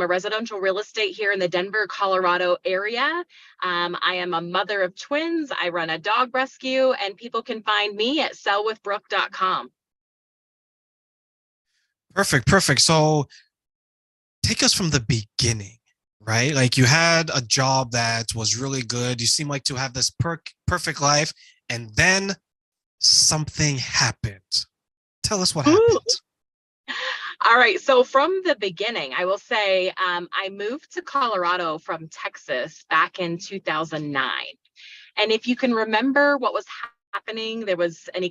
a residential real estate here in the Denver, Colorado area. I am a mother of twins. I run a dog rescue, and people can find me at sellwithbrooke.com. Perfect. So take us from the beginning, right? Like you had a job that was really good. You seem like to have this perfect life, and then something happened. Tell us what Ooh. happened. All right. So from the beginning, I will say I moved to Colorado from Texas back in 2009. And if you can remember what was happening, there was an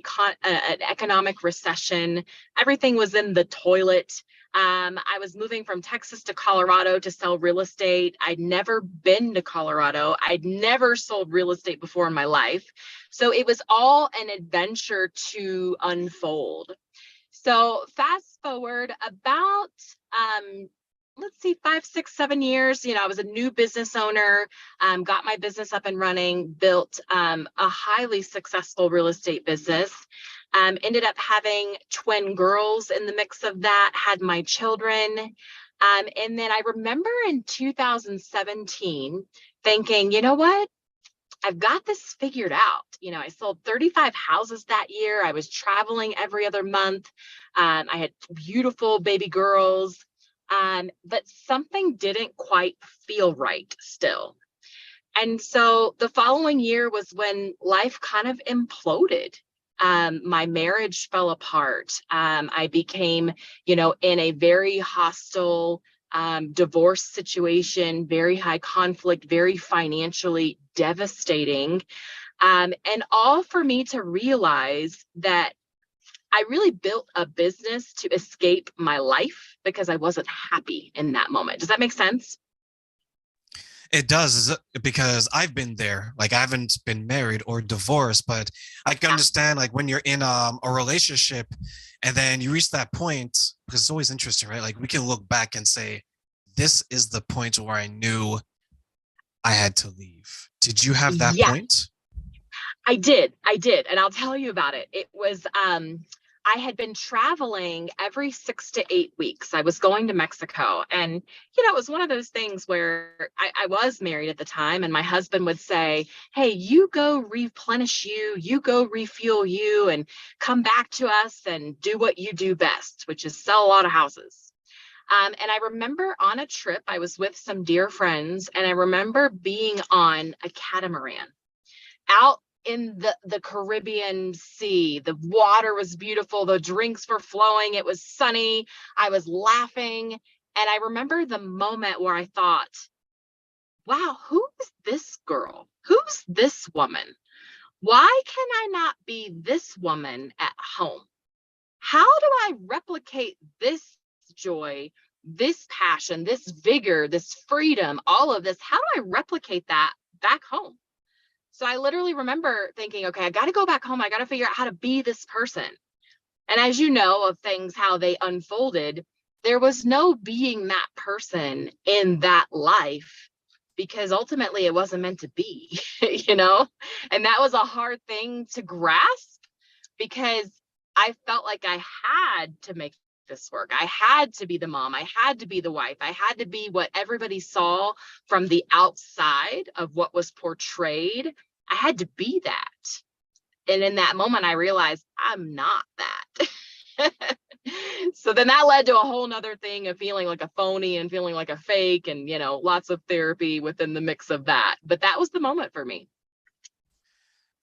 economic recession. Everything was in the toilet. I was moving from Texas to Colorado to sell real estate. I'd never been to Colorado. I'd never sold real estate before in my life. So it was all an adventure to unfold. So fast forward about, let's see, 5, 6, 7 years, I was a new business owner, got my business up and running, built a highly successful real estate business, ended up having twin girls in the mix of that, had my children. And then I remember in 2017 thinking, you know what? I've got this figured out. I sold 35 houses that year. I was traveling every other month. I had beautiful baby girls, but something didn't quite feel right still. And so the following year was when life kind of imploded. My marriage fell apart. I became, in a very hostile divorce situation, very high conflict, very financially devastating. And all for me to realize that I really built a business to escape my life because I wasn't happy in that moment. Does that make sense? It does, because I've been there. Like I haven't been married or divorced, but I can understand like when you're in a relationship and then you reach that point, because it's always interesting, right? Like we can look back and say, this is the point where I knew I had to leave. Did you have that Yeah, point? I did. And I'll tell you about it. It was, I had been traveling every 6 to 8 weeks. I was going to Mexico. And, it was one of those things where I was married at the time. And my husband would say, hey, you go replenish you go refuel you, and come back to us and do what you do best, which is sell a lot of houses. And I remember on a trip, I was with some dear friends, and I remember being on a catamaran out in the Caribbean Sea. The water was beautiful. The drinks were flowing. It was sunny. I was laughing. And I remember the moment where I thought, wow, who is this girl? Who's this woman? Why can I not be this woman at home? How do I replicate this joy, this passion, this vigor, this freedom, all of this? How do I replicate that back home? So I literally remember thinking, okay, I got to go back home. I got to figure out how to be this person. And as you know of things, how they unfolded, there was no being that person in that life, because ultimately it wasn't meant to be, And that was a hard thing to grasp, because I felt like I had to make this work. I had to be the mom. I had to be the wife. I had to be what everybody saw from the outside of what was portrayed. I had to be that. And in that moment, I realized I'm not that. So then that led to a whole nother thing of feeling like a phony and feeling like a fake, and, lots of therapy within the mix of that. But that was the moment for me.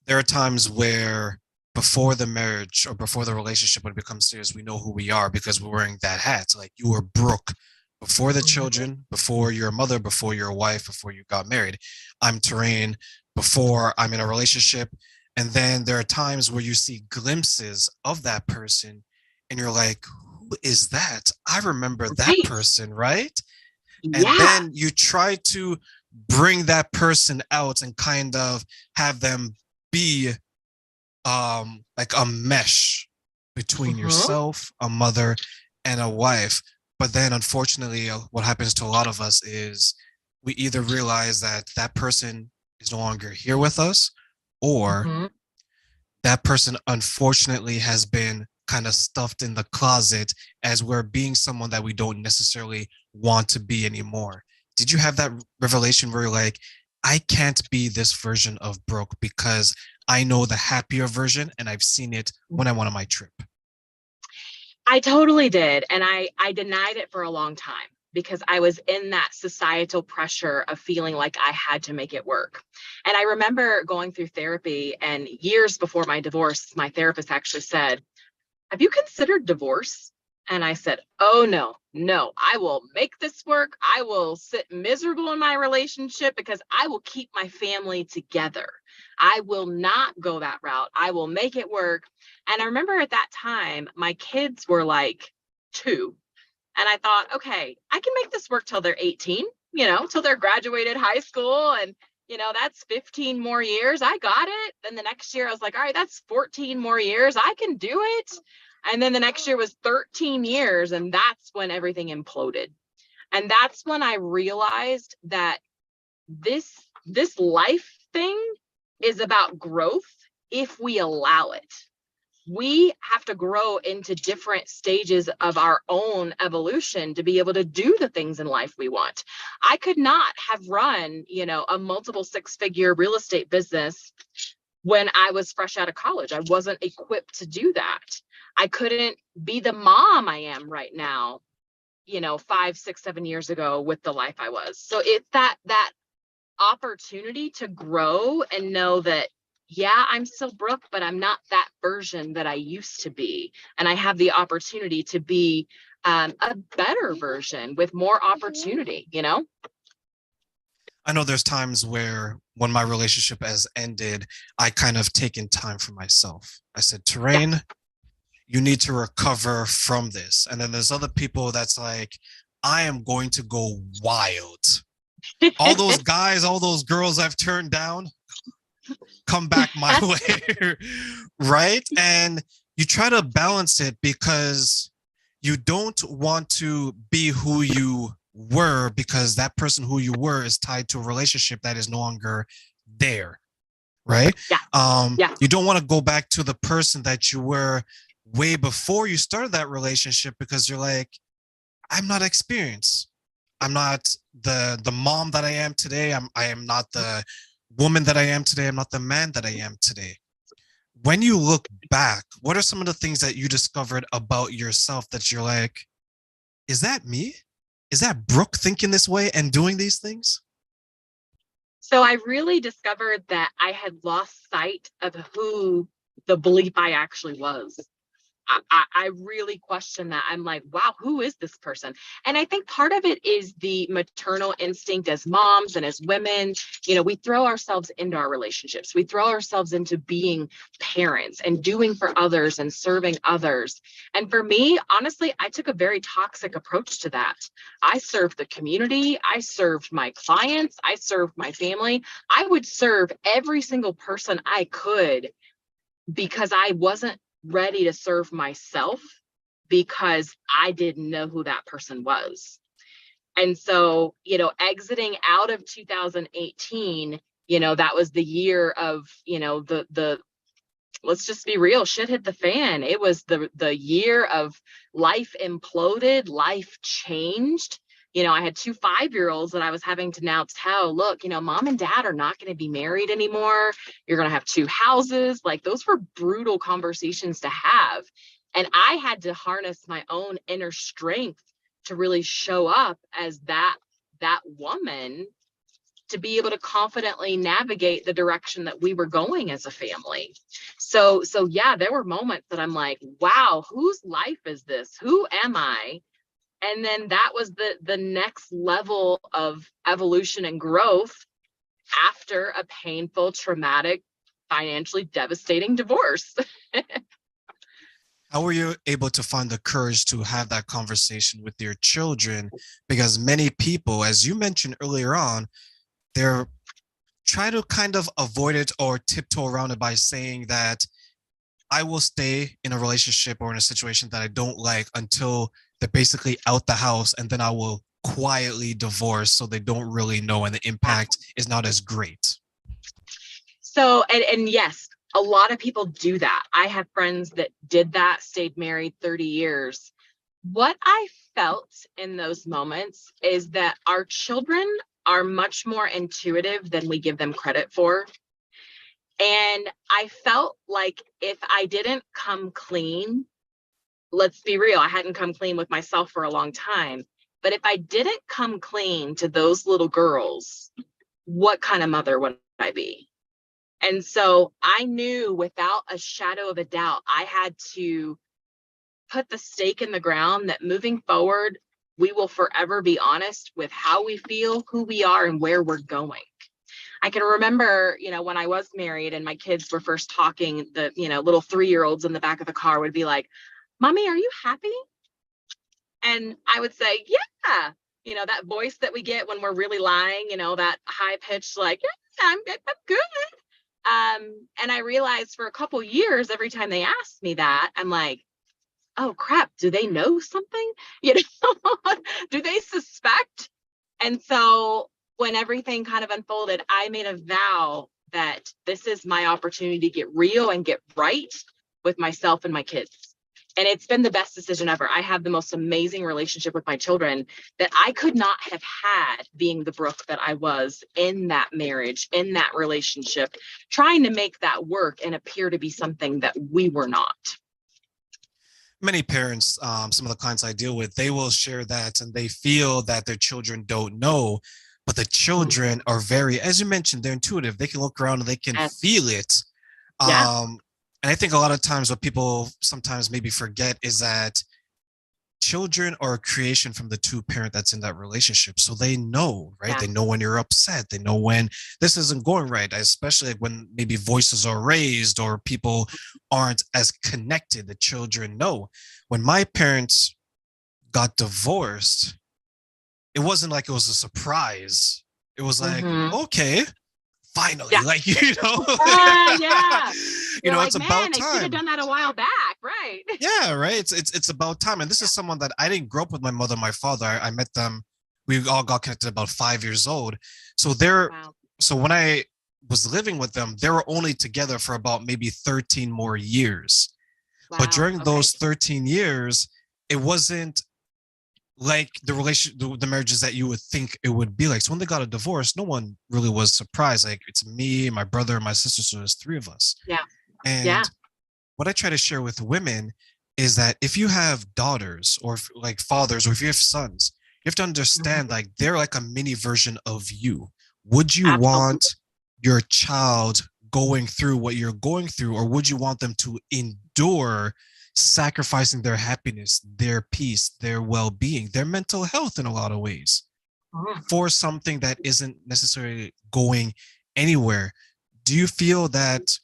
There are times where before the marriage or before the relationship, when it becomes serious, we know who we are because we're wearing that hat. Like you were Brooke before the children, before you're a mother, before you're a wife, before you got married. I'm Terrain before I'm in a relationship. And then there are times where you see glimpses of that person and you're like, who is that? I remember that Right. person, right? And Yeah. then you try to bring that person out and kind of have them be like a mesh between Mhm. yourself, a mother, and a wife. But then unfortunately, what happens to a lot of us is we either realize that that person is no longer here with us, or Mhm. that person unfortunately has been kind of stuffed in the closet as we're being someone that we don't necessarily want to be anymore. Did you have that revelation where you're like, I can't be this version of Brooke because I know the happier version and I've seen it when I went on my trip? I totally did. And I denied it for a long time because I was in that societal pressure of feeling like I had to make it work. And I remember going through therapy, and years before my divorce, my therapist actually said, have you considered divorce? And I said, oh, no, I will make this work. I will sit miserable in my relationship because I will keep my family together. I will not go that route. I will make it work. And I remember at that time, my kids were like 2. And I thought, okay, I can make this work till they're 18, till they're graduated high school. And, that's 15 more years. I got it. Then the next year I was like, all right, that's 14 more years. I can do it. And then the next year was 13 years. And that's when everything imploded. And that's when I realized that this life thing is about growth if we allow it. We have to grow into different stages of our own evolution to be able to do the things in life we want. I could not have run, a multiple 6-figure real estate business when I was fresh out of college. I wasn't equipped to do that. I couldn't be the mom I am right now, 5, 6, 7 years ago with the life I was. So it's that opportunity to grow and know that, yeah, I'm still Brooke, but I'm not that version that I used to be. And I have the opportunity to be a better version with more opportunity, I know there's times where when my relationship has ended, I kind of taken time for myself. I said, Terrain, you need to recover from this. And then there's other people that's like, I am going to go wild. All those guys, all those girls I've turned down, come back my way, right? And you try to balance it because you don't want to be who you were, because that person who you were is tied to a relationship that is no longer there, right? You don't want to go back to the person that you were way before you started that relationship, because you're like, I'm not experienced. I'm not the mom that I am today. I am not the woman that I am today. I'm not the man that I am today. When you look back, what are some of the things that you discovered about yourself that you're like, is that me? Is that Brooke thinking this way and doing these things? So I really discovered that I had lost sight of who the belief I actually was. I really question that. I'm like, wow, who is this person? And I think part of it is the maternal instinct as moms and as women. We throw ourselves into our relationships. We throw ourselves into being parents and doing for others and serving others. And for me, honestly, I took a very toxic approach to that. I served the community. I served my clients. I served my family. I would serve every single person I could because I wasn't ready to serve myself, because I didn't know who that person was. And so, exiting out of 2018, that was the year of, the let's just be real, shit hit the fan. It was the year of life imploded, life changed. I had 2 5-year-olds that I was having to now tell, look, mom and dad are not going to be married anymore. You're going to have 2 houses. Like, those were brutal conversations to have. And I had to harness my own inner strength to really show up as that woman, to be able to confidently navigate the direction that we were going as a family. So yeah, there were moments that I'm like, wow, whose life is this? Who am I? And then that was the next level of evolution and growth after a painful, traumatic, financially devastating divorce. How were you able to find the courage to have that conversation with your children? Because many people, as you mentioned earlier on, they're trying to kind of avoid it or tiptoe around it by saying that I will stay in a relationship or in a situation that I don't like until they're basically out the house, and then I will quietly divorce so they don't really know and the impact is not as great. So, and yes, A lot of people do that. I have friends that did that, stayed married 30 years. What I felt in those moments is that our children are much more intuitive than we give them credit for. And I felt like if I didn't come clean, let's be real, I hadn't come clean with myself for a long time. But if I didn't come clean to those little girls, what kind of mother would I be? And so I knew without a shadow of a doubt, I had to put the stake in the ground that moving forward, we will forever be honest with how we feel, who we are, and where we're going. I can remember, when I was married and my kids were first talking, the, little 3-year-olds in the back of the car would be like, "Mommy, are you happy?" And I would say, "Yeah." That voice that we get when we're really lying, that high pitched, like, "Yeah, I'm good." And I realized for a couple years, every time they asked me that, I'm like, oh crap, do they know something? Do they suspect? And so when everything kind of unfolded, I made a vow that this is my opportunity to get real and get right with myself and my kids. And it's been the best decision ever. I have the most amazing relationship with my children that I could not have had being the Brooke that I was in that marriage, in that relationship, trying to make that work and appear to be something that we were not. Many parents, some of the clients I deal with, they will share that and they feel that their children don't know, but the children are very, as you mentioned, they're intuitive. They can look around and they can feel it. Yeah. And I think a lot of times what people sometimes maybe forget is that children are a creation from the two parent that's in that relationship. So they know, right? Yeah. They know when you're upset. They know when this isn't going right, especially when maybe voices are raised or people aren't as connected. The children know. When my parents got divorced, it wasn't like it was a surprise. It was like, okay, finally, like, yeah. It's about time. I should have done that a while back, right? Yeah, right. It's about time. And this is someone that I didn't grow up with my mother and my father. I met them. We all got connected about 5 years old. So so when I was living with them, they were only together for about maybe 13 more years. Wow. But during those 13 years, it wasn't like the marriages that you would think it would be like. So when they got a divorce, no one really was surprised. Like, it's me, my brother, and my sister. So there's 3 of us. Yeah. And what I try to share with women is that if you have daughters or like fathers, or if you have sons, you have to understand like they're like a mini version of you. Would you want your child going through what you're going through, or would you want them to endure sacrificing their happiness, their peace, their well-being, their mental health in a lot of ways for something that isn't necessarily going anywhere? Do you feel that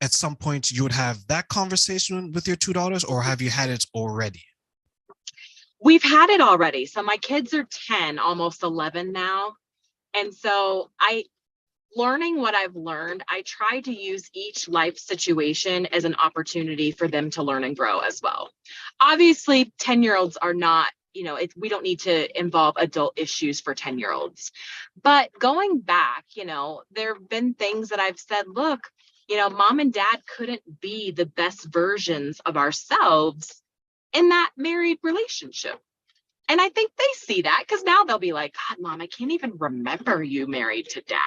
at some point you would have that conversation with your 2 daughters, or have you had it already? We've had it already. So my kids are 10, almost 11 now. And so learning what I've learned, I try to use each life situation as an opportunity for them to learn and grow as well. Obviously, 10-year-olds are not, we don't need to involve adult issues for 10-year-olds. But going back, there have been things that I've said, look, mom and dad couldn't be the best versions of ourselves in that married relationship. And I think they see that, because now they'll be like, God, mom, I can't even remember you married to dad.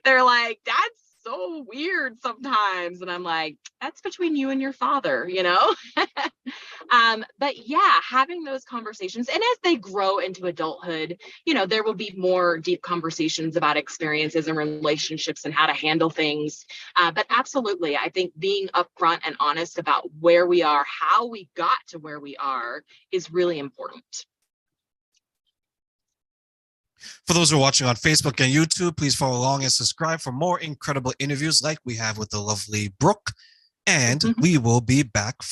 They're like, dad's so weird sometimes. And I'm like, that's between you and your father, But yeah, having those conversations. And as they grow into adulthood, there will be more deep conversations about experiences and relationships and how to handle things. But absolutely, I think being upfront and honest about where we are, how we got to where we are, is really important. For those who are watching on Facebook and YouTube, please follow along and subscribe for more incredible interviews like we have with the lovely Brooke. And we will be back